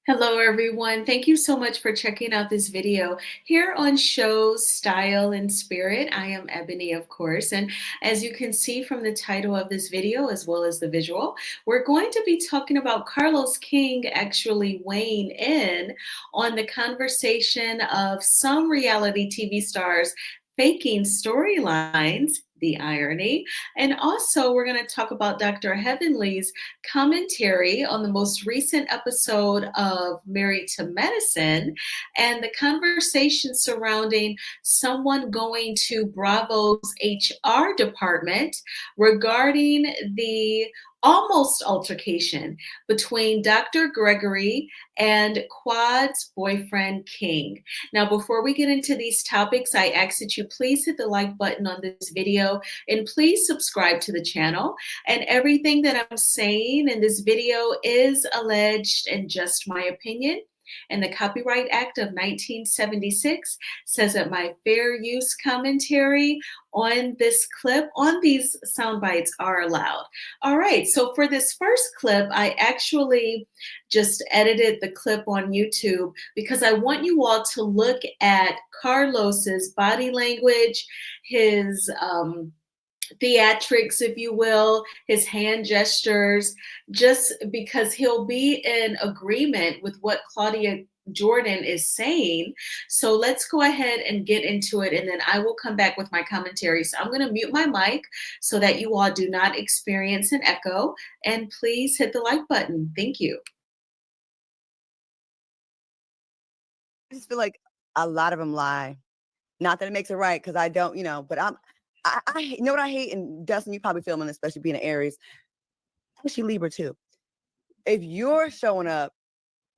Hello, everyone. Thank you so much for checking out this video here on Shows, Style, and Spirit. I am Ebony, of course, and as you can see from the title of this video as well as the visual, we're going to be talking about Carlos King actually weighing in on the conversation of some reality TV stars faking storylines, the irony, and also we're going to talk about Dr. Heavenly's commentary on the most recent episode of Married to Medicine and the conversation surrounding someone going to Bravo's HR department regarding the almost altercation between Dr. Gregory and Quad's boyfriend King. Now, before we get into these topics, I ask that you please hit the like button on this video and please subscribe to the channel. And everything that I'm saying in this video is alleged and just my opinion. And the Copyright Act of 1976 says that my fair use commentary on this clip, on these sound bites, are allowed. All right, so for this first clip, I actually just edited the clip on YouTube because I want you all to look at Carlos's body language, his theatrics, if you will, his hand gestures, just because he'll be in agreement with what Claudia Jordan is saying. So let's go ahead and get into it, and then I will come back with my commentary. So I'm going to mute my mic so that you all do not experience an echo, and please hit the like button. Thank you. I just feel like a lot of them lie. Not that it makes it right, because I don't, but you know what I hate, and Dustin, you probably feeling, especially being an Aries. I'm actually Libra too. If you're showing up,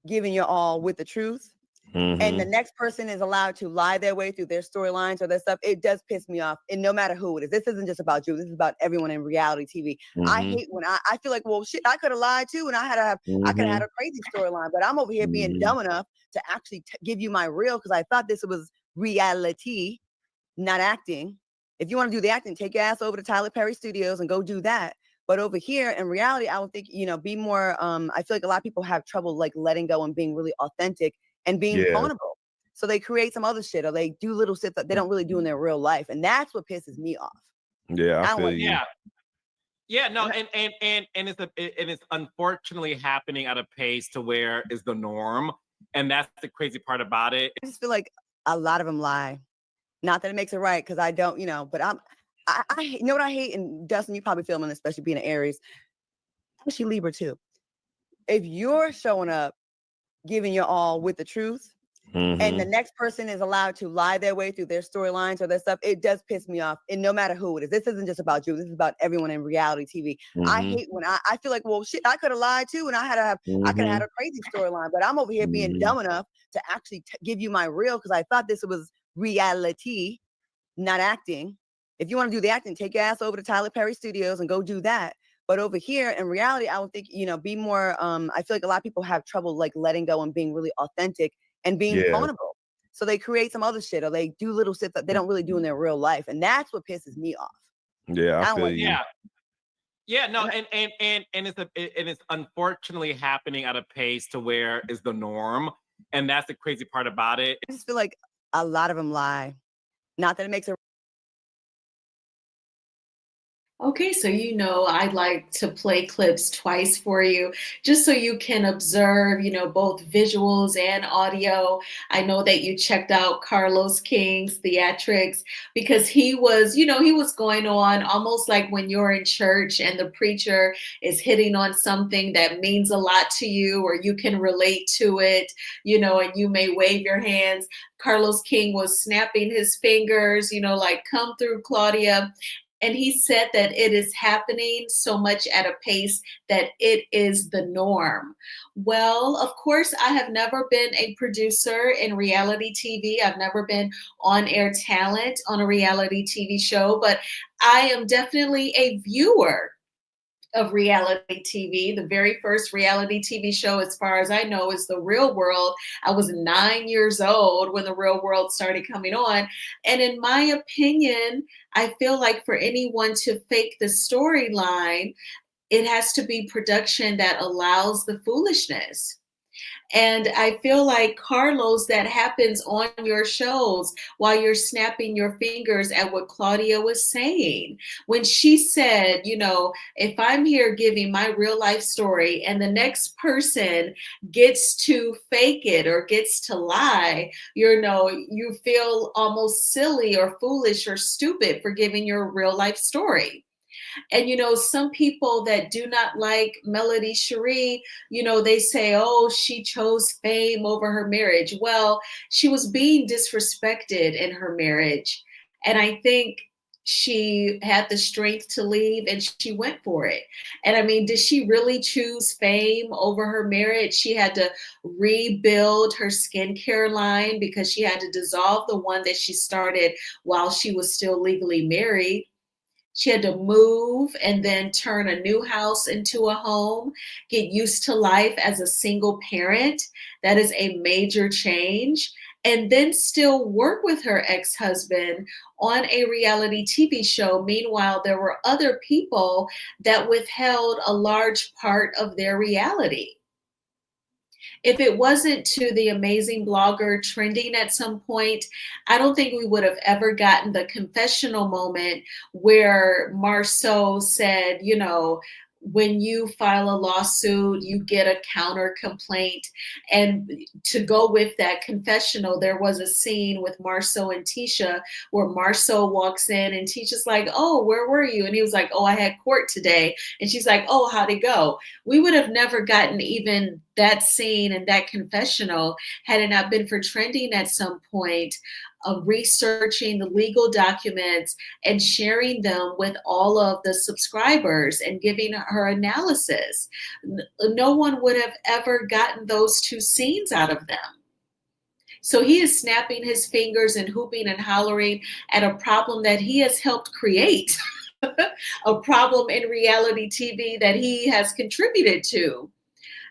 giving your all with the truth, and the next person is allowed to lie their way through their storylines or their stuff, it does piss me off. And no matter who it is, this isn't just about you. This is about everyone in reality TV. I hate when I feel like, well, shit, I could have lied too, and I could have had a crazy storyline, but I'm over here being dumb enough to actually give you my real, because I thought this was reality, not acting. If you want to do the acting, take your ass over to Tyler Perry Studios and go do that. But over here in reality, I would think, be more, I feel like a lot of people have trouble like letting go and being really authentic and being vulnerable. So they create some other shit, or they do little shit that they don't really do in their real life. And that's what pisses me off. Yeah, I feel like, you. Yeah, no, and it's unfortunately happening at a pace to where is the norm, and that's the crazy part about it. I just feel like a lot of them lie. Not that it makes it right, because I don't, but I you know what I hate, and Dustin, you probably feeling, especially being an Aries. I'm actually Libra too. If you're showing up, giving your all with the truth, and the next person is allowed to lie their way through their storylines or their stuff, it does piss me off. And no matter who it is, this isn't just about you. This is about everyone in reality TV. I hate when I feel like, well, shit, I could have lied too, and I could have had a crazy storyline, but I'm over here being dumb enough to actually give you my real, because I thought this was reality, not acting. If you want to do the acting, take your ass over to Tyler Perry Studios and go do that. But over here in reality, I would think, be more, I feel like a lot of people have trouble like letting go and being really authentic and being vulnerable. So they create some other shit, or they do little shit that they don't really do in their real life. And that's what pisses me off. Yeah, I feel you. Yeah, no, and it's unfortunately happening at a pace to where is the norm, and that's the crazy part about it. I just feel like a lot of them lie. Not that it makes it. Okay, so I'd like to play clips twice for you, just so you can observe, both visuals and audio. I know that you checked out Carlos King's theatrics because he was, he was going on almost like when you're in church and the preacher is hitting on something that means a lot to you or you can relate to it, and you may wave your hands. Carlos King was snapping his fingers, like, come through, Claudia. And he said that it is happening so much at a pace that it is the norm. Well, of course, I have never been a producer in reality TV. I've never been on-air talent on a reality TV show, but I am definitely a viewer of reality TV. The very first reality TV show, as far as I know, is The Real World. I was 9 years old when The Real World started coming on. And in my opinion, I feel like for anyone to fake the storyline, it has to be production that allows the foolishness. And I feel like, Carlos, that happens on your shows while you're snapping your fingers at what Claudia was saying. When she said, you know, if I'm here giving my real life story and the next person gets to fake it or gets to lie, you know, you feel almost silly or foolish or stupid for giving your real life story. And, you know, some people that do not like Melody Cherie, you know, they say, oh, she chose fame over her marriage. Well, she was being disrespected in her marriage. And I think she had the strength to leave and she went for it. And I mean, did she really choose fame over her marriage? She had to rebuild her skincare line because she had to dissolve the one that she started while she was still legally married. She had to move and then turn a new house into a home, get used to life as a single parent. That is a major change. And then still work with her ex husband on a reality TV show. Meanwhile, there were other people that withheld a large part of their reality. If it wasn't to the amazing blogger trending at some point, I don't think we would have ever gotten the confessional moment where Marceau said, you know, when you file a lawsuit, you get a counter complaint. And to go with that confessional, there was a scene with Marceau and Tisha where Marceau walks in and Tisha's like, oh, where were you? And he was like, oh, I had court today. And she's like, oh, how'd it go? We would have never gotten even that scene and that confessional had it not been for trending at some point, researching the legal documents and sharing them with all of the subscribers and giving her analysis. No one would have ever gotten those two scenes out of them. So he is snapping his fingers and hooping and hollering at a problem that he has helped create, a problem in reality TV that he has contributed to.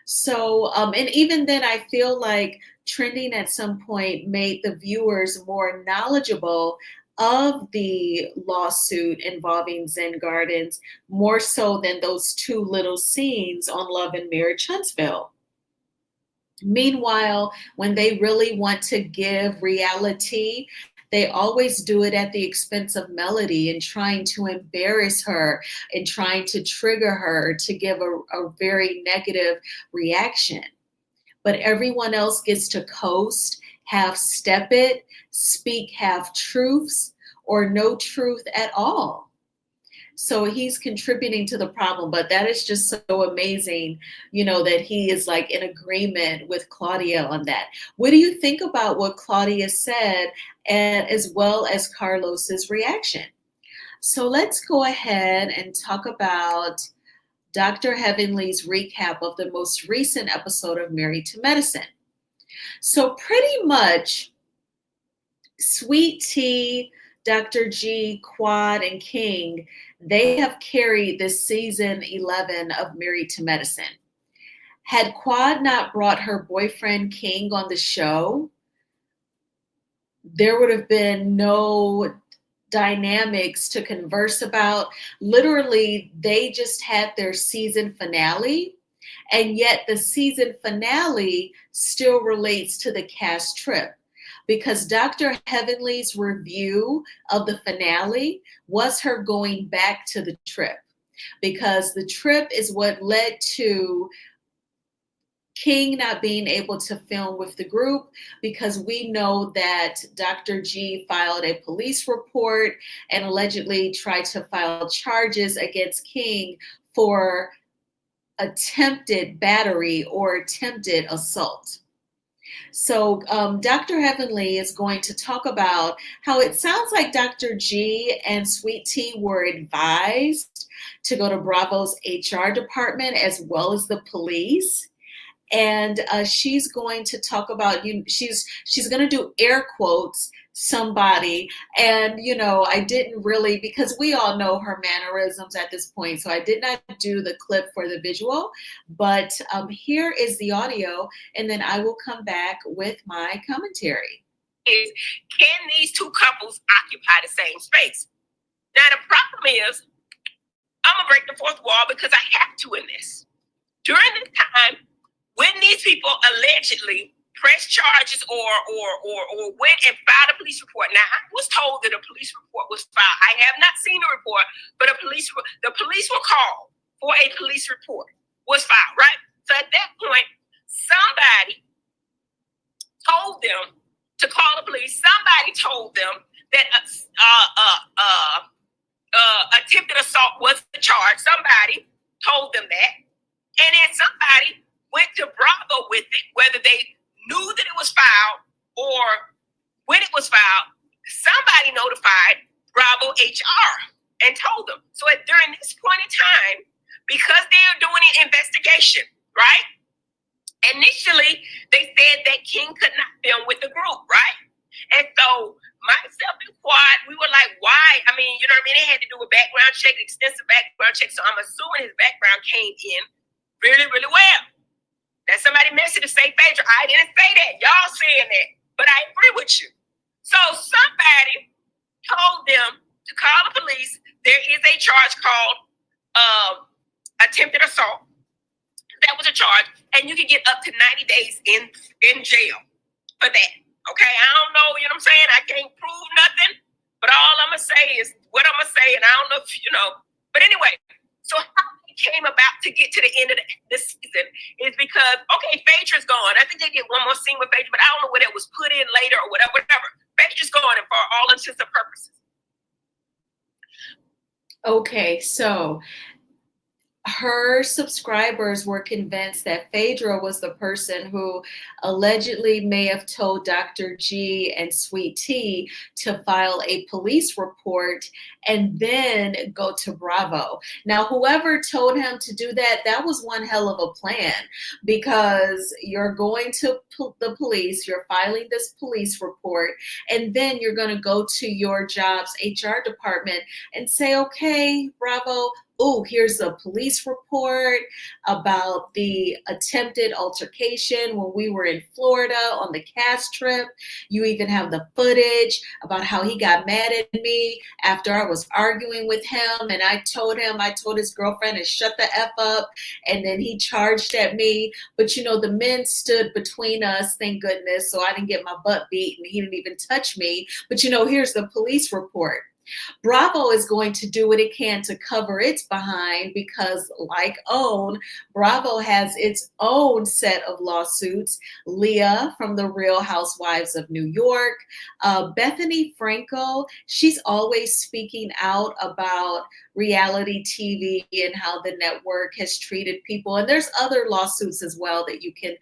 So, and even then, I feel like trending at some point made the viewers more knowledgeable of the lawsuit involving Zen Gardens, more so than those two little scenes on Love and Marriage Huntsville. Meanwhile, when they really want to give reality, they always do it at the expense of Melody and trying to embarrass her and trying to trigger her to give a very negative reaction. But everyone else gets to coast, half step it, speak half truths, or no truth at all. So he's contributing to the problem, but that is just so amazing, you know, that he is like in agreement with Claudia on that. What do you think about what Claudia said, and as well as Carlos's reaction? So let's go ahead and talk about Dr. Heavenly's recap of the most recent episode of Married to Medicine. So pretty much Sweet Tea, Dr. G, Quad, and King, they have carried this season 11 of Married to Medicine. Had Quad not brought her boyfriend King on the show, there would have been no dynamics to converse about. Literally, they just had their season finale, and yet the season finale still relates to the cast trip, because Dr. Heavenly's review of the finale was her going back to the trip, because the trip is what led to King not being able to film with the group, because we know that Dr. G filed a police report and allegedly tried to file charges against King for attempted battery or attempted assault. So Dr. Heavenly is going to talk about how it sounds like Dr. G and Sweet Tea were advised to go to Bravo's HR department as well as the police. And she's going to talk about, she's going to do air quotes, somebody. And, you know, I didn't really, because we all know her mannerisms at this point, so I did not do the clip for the visual, but here is the audio, and then I will come back with my commentary. Is, can these two couples occupy the same space? Now, the problem is, I'm going to break the fourth wall because I have to in this. During this time, when these people allegedly pressed charges or went and filed a police report. Now, I was told that a police report was filed. I have not seen a report, but the police were called for a police report was filed, right? So at that point, somebody told them to call the police. Somebody told them that attempted assault was the charge. Somebody told them that. And then somebody went to Bravo with it, whether they knew that it was filed or when it was filed. Somebody notified Bravo HR and told them. So during this point in time, because they're doing an investigation, right? Initially, they said that King could not film with the group, right? And so myself and Quad, we were like, why? I mean, you know what I mean? They had to do a background check, extensive background check. So I'm assuming his background came in really, really well. Now somebody messaged to say Phaedra. I didn't say that. Y'all saying that. But I agree with you. So somebody told them to call the police. There is a charge called attempted assault. That was a charge. And you can get up to 90 days in jail for that. Okay? I don't know, you know what I'm saying? I can't prove nothing. But all I'm going to say is what I'm going to say. And I don't know if, you know. But anyway, so how came about to get to the end of the season is because, okay, Phaedra's gone. I think they did one more scene with Phaedra, but I don't know whether it was put in later or whatever. Phaedra's gone, and for all intents and purposes. Okay, so her subscribers were convinced that Phaedra was the person who allegedly may have told Dr. G and Sweet Tea to file a police report and then go to Bravo. Now, whoever told him to do that, that was one hell of a plan, because you're going to the police, you're filing this police report, and then you're going to go to your job's HR department and say, okay, Bravo, oh, here's a police report about the attempted altercation when we were in Florida on the cast trip. You even have the footage about how he got mad at me after I was arguing with him. And I told his girlfriend to shut the F up. And then he charged at me. But, you know, the men stood between us, thank goodness. So I didn't get my butt beat and he didn't even touch me. But, you know, here's the police report. Bravo is going to do what it can to cover its behind because, like OWN, Bravo has its own set of lawsuits. Leah from The Real Housewives of New York, Bethany Frankel, she's always speaking out about reality TV and how the network has treated people. And there's other lawsuits as well that you can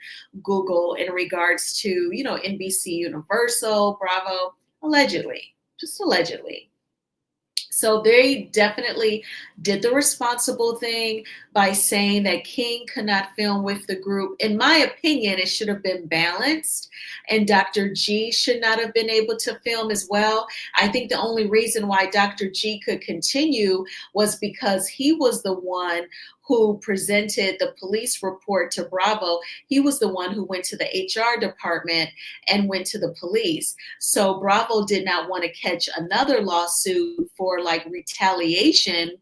Google in regards to, you know, NBC Universal, Bravo, allegedly, just allegedly. So they definitely did the responsible thing by saying that King could not film with the group. In my opinion, it should have been balanced, and Dr. G should not have been able to film as well. I think the only reason why Dr. G could continue was because he was the one who presented the police report to Bravo. He was the one who went to the HR department and went to the police. So Bravo did not want to catch another lawsuit for like retaliation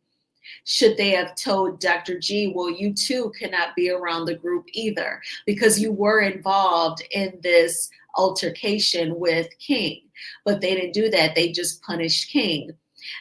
should they have told Dr. G, well, you too cannot be around the group either because you were involved in this altercation with King. But they didn't do that. They just punished King.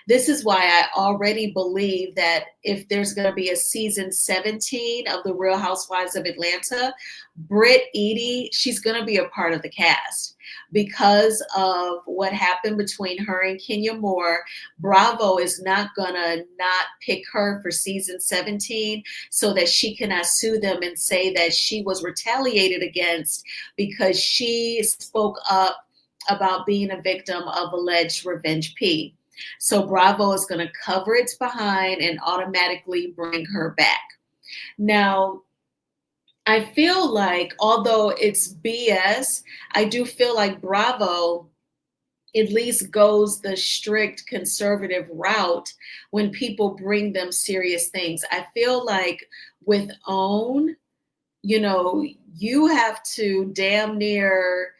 This is why I already believe that if there's going to be a season 17 of The Real Housewives of Atlanta, Britt Eady, she's going to be a part of the cast. Because of what happened between her and Kenya Moore, Bravo is not going to not pick her for season 17 so that she cannot sue them and say that she was retaliated against because she spoke up about being a victim of alleged revenge P. So Bravo is going to cover its behind and automatically bring her back. Now, I feel like, although it's BS, I do feel like Bravo at least goes the strict conservative route when people bring them serious things. I feel like with OWN, you know, you have to damn near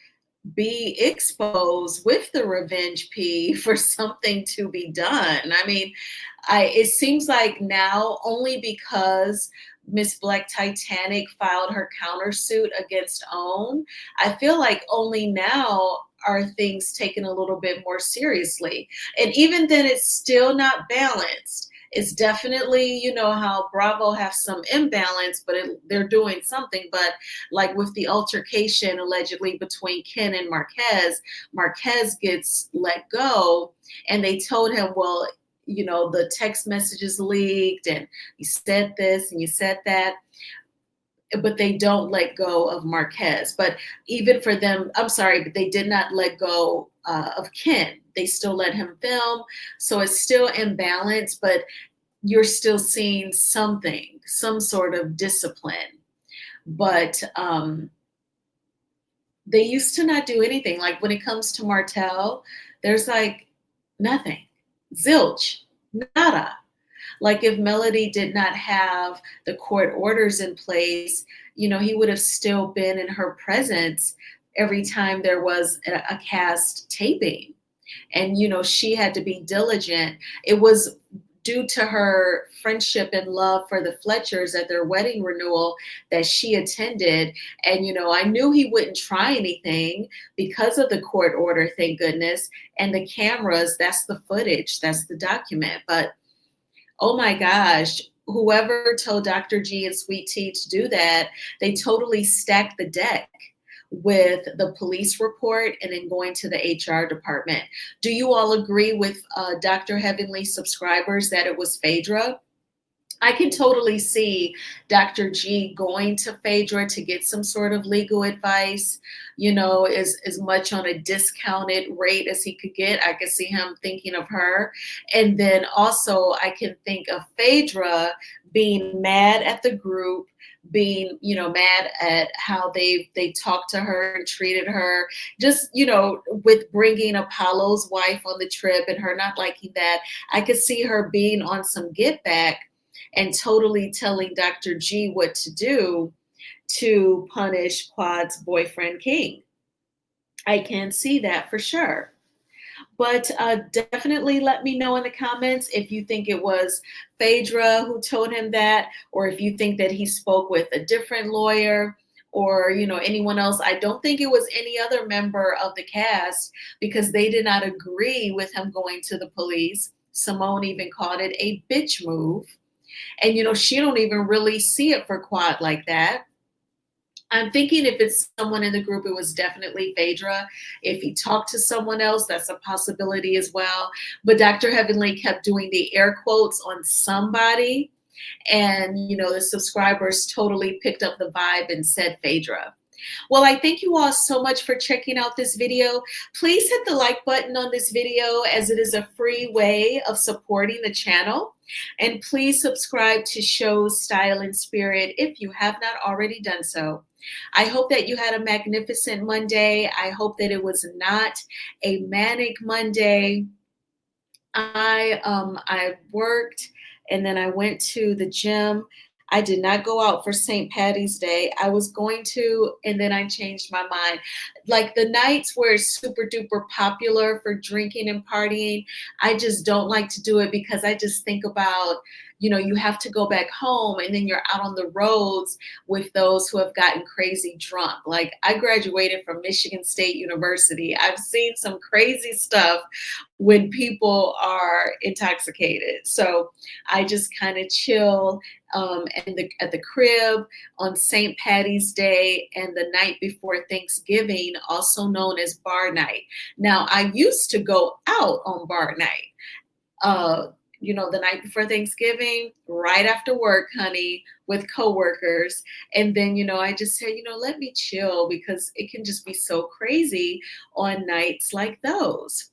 be exposed with the revenge P for something to be done. I mean, it seems like now only because Miss Black Titanic filed her countersuit against OWN, I feel like only now are things taken a little bit more seriously. And even then, it's still not balanced. It's definitely, you know, how Bravo have some imbalance, but they're doing something. But like with the altercation allegedly between Ken and Marquez, Marquez gets let go, and they told him, well, you know, the text messages leaked and you said this and you said that, but they don't let go of Marquez. But even for them, I'm sorry, but they did not let go of Ken. They still let him film. So it's still imbalanced, but you're still seeing something, some sort of discipline. But they used to not do anything. Like when it comes to Martell, there's like nothing, zilch, nada. Like if Melody did not have the court orders in place, you know, he would have still been in her presence every time there was a cast taping. And, you know, she had to be diligent. It was due to her friendship and love for the Fletchers at their wedding renewal that she attended. And, you know, I knew he wouldn't try anything because of the court order, thank goodness. And the cameras, that's the footage, that's the document. But oh my gosh, whoever told Dr. G and Sweet Tea to do that, they totally stacked the deck with the police report and then going to the HR department. Do you all agree with Dr. Heavenly subscribers that it was Phaedra? I can totally see Dr. G going to Phaedra to get some sort of legal advice, you know, as much on a discounted rate as he could get. I could see him thinking of her. And then also I can think of Phaedra being mad at the group, being, you know, mad at how they talked to her and treated her, just, you know, with bringing Apollo's wife on the trip and her not liking that. I could see her being on some get back and totally telling Dr. G what to do to punish Quad's boyfriend King. I can see that for sure. But definitely let me know in the comments if you think it was Phaedra who told him that, or if you think that he spoke with a different lawyer, or, you know, anyone else. I don't think it was any other member of the cast, because they did not agree with him going to the police. Simone even called it a bitch move. And, you know, she don't even really see it for Quad like that. I'm thinking if it's someone in the group, it was definitely Phaedra. If he talked to someone else, that's a possibility as well. But Dr. Heavenly kept doing the air quotes on somebody. And, you know, the subscribers totally picked up the vibe and said Phaedra. Well, I thank you all so much for checking out this video. Please hit the like button on this video, as it is a free way of supporting the channel. And please subscribe to Shows Style and Spirit if you have not already done so. I hope that you had a magnificent Monday. I hope that it was not a manic Monday. I worked and then I went to the gym. I did not go out for St. Patty's Day. I was going to, and then I changed my mind. Like the nights where it's super duper popular for drinking and partying, I just don't like to do it, because I just think about, you know, you have to go back home and then you're out on the roads with those who have gotten crazy drunk. Like I graduated from Michigan State University. I've seen some crazy stuff when people are intoxicated. So I just kind of chill at the crib on St. Patty's Day and the night before Thanksgiving, also known as bar night. Now, I used to go out on bar night, you know, the night before Thanksgiving, right after work, honey, with coworkers. And then, you know, I just said, you know, let me chill, because it can just be so crazy on nights like those.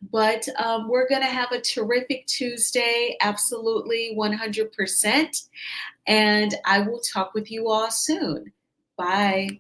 But we're going to have a terrific Tuesday, absolutely 100%. And I will talk with you all soon. Bye.